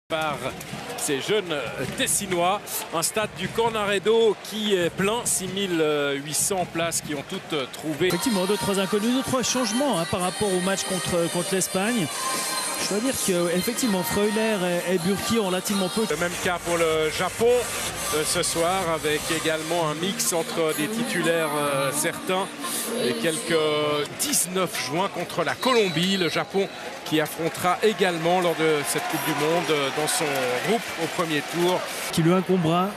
Par ces jeunes Tessinois, un stade du Cornaredo qui est plein, 6800 places qui ont toutes trouvé. Effectivement, 2-3 inconnus, 2-3 changements par rapport au match contre l'Espagne. Je dois dire qu'effectivement, Freuler et Burki ont relativement peu. Le même cas pour le Japon ce soir, avec également un mix entre des titulaires certains et quelques 19 juin contre la Colombie. Le Japon qui affrontera également lors de cette Coupe du Monde dans son groupe au premier tour. Qui lui incombera.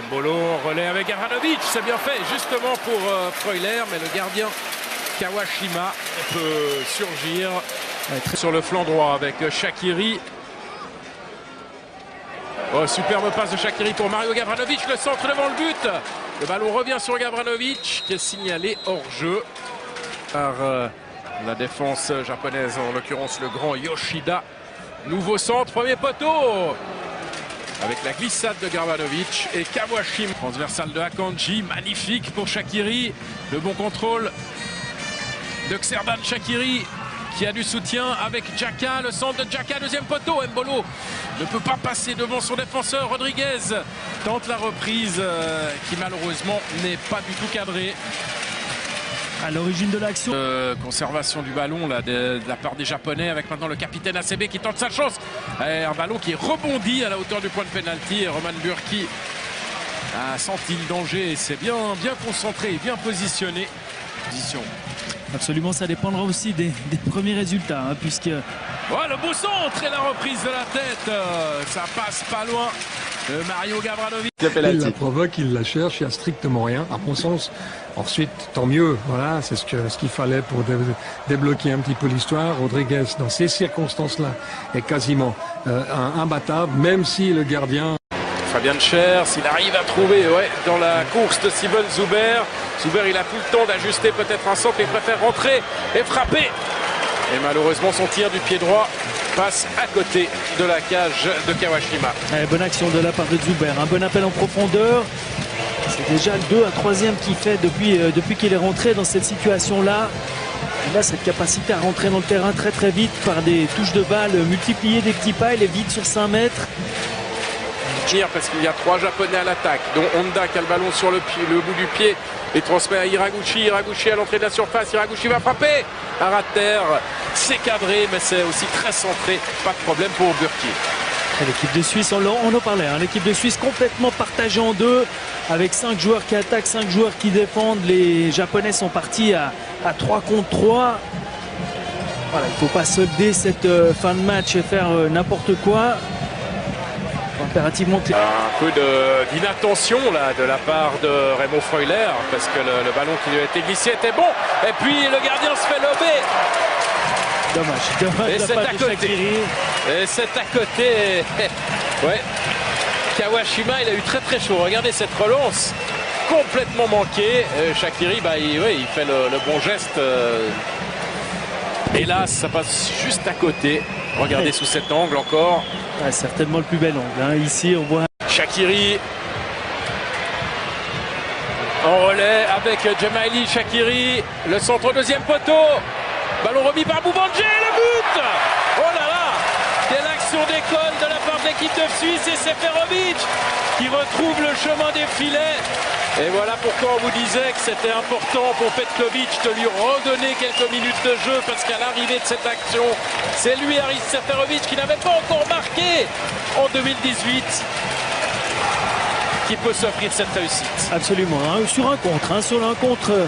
Mbolo relais avec Gavranovic, c'est bien fait justement pour Freuler, mais le gardien Kawashima peut surgir sur le flanc droit avec Shaqiri. Oh, superbe passe de Shaqiri pour Mario Gavranovic, le centre devant le but. Le ballon revient sur Gavranovic qui est signalé hors jeu par la défense japonaise, en l'occurrence le grand Yoshida. Nouveau centre, premier poteau avec la glissade de Gavranovic et Kawashima. Transversal de Akanji, magnifique pour Shaqiri. Le bon contrôle de Xherdan Shaqiri qui a du soutien avec Xhaka, le centre de Xhaka, deuxième poteau. Mbolo ne peut pas passer devant son défenseur. Rodriguez tente la reprise qui malheureusement n'est pas du tout cadrée. À l'origine de l'action. Conservation du ballon là, de la part des Japonais, avec maintenant le capitaine ACB qui tente sa chance. Et un ballon qui rebondit à la hauteur du point de pénalty. Roman Burki a senti le danger et s'est bien concentré et bien positionné. Absolument, ça dépendra aussi des premiers résultats, puisque... Ouais, le beau centre et la reprise de la tête, ça passe pas loin. Mario Gavranovic. Il la provoque, il la cherche, il n'y a strictement rien, à mon sens. Ensuite, tant mieux, voilà, c'est ce qu'il fallait pour débloquer un petit peu l'histoire. Rodriguez, dans ces circonstances-là, est quasiment imbattable, même si le gardien... Fabian Schär, s'il arrive à trouver dans la course de Steven Zuber. Zuber, il a tout le temps d'ajuster peut-être un centre, il préfère rentrer et frapper. Et malheureusement, son tir du pied droit passe à côté de la cage de Kawashima. Bonne action de la part de Zuber, un bon appel en profondeur. C'est déjà le 3e qu'il fait depuis qu'il est rentré dans cette situation-là. Il a cette capacité à rentrer dans le terrain très très vite par des touches de balle, multiplier des petits pas, il est vite sur 5 mètres. Parce qu'il y a 3 Japonais à l'attaque, dont Honda qui a le ballon sur le bout du pied et transmet à Hiraguchi. Hiraguchi à l'entrée de la surface. Hiraguchi va frapper. À ras de terre, c'est cadré, mais c'est aussi très centré. Pas de problème pour Burki. L'équipe de Suisse, on en parlait, l'équipe de Suisse complètement partagée en deux, avec 5 joueurs qui attaquent, 5 joueurs qui défendent. Les Japonais sont partis à 3 contre 3. Voilà, il ne faut pas solder cette fin de match et faire n'importe quoi. Impérativement. Un peu d'inattention là de la part de Remo Freuler, parce que le ballon qui lui a été glissé était bon, et puis le gardien se fait lober. Dommage. Et c'est à côté. Et c'est à côté. Ouais. Kawashima, il a eu très très chaud. Regardez cette relance complètement manquée. Shaqiri, il fait le bon geste. Hélas, ça passe juste à côté. Regardez sous cet angle encore. Certainement le plus bel angle. Ici, on voit Shaqiri en relais avec Djemaili Shaqiri. Le centre, deuxième poteau. Ballon remis par Boubandje. Le but! Oh là là! Quelle action d'école de la part de l'équipe de Suisse, et Seferovic qui retrouve le chemin des filets. Et voilà pourquoi on vous disait que c'était important pour Petkovic de lui redonner quelques minutes de jeu, parce qu'à l'arrivée de cette action, c'est lui, Haris Seferovic, qui n'avait pas encore marqué en 2018, qui peut s'offrir cette réussite. Absolument, sur un contre,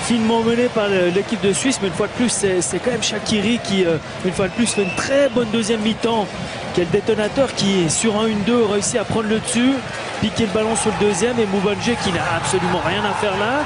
finement mené par l'équipe de Suisse, mais une fois de plus, c'est quand même Shaqiri qui, une fois de plus, fait une très bonne deuxième mi-temps. Quel détonateur qui, sur un 1-2, réussit à prendre le dessus, piquer le ballon sur le deuxième, et Boubandje qui n'a absolument rien à faire là.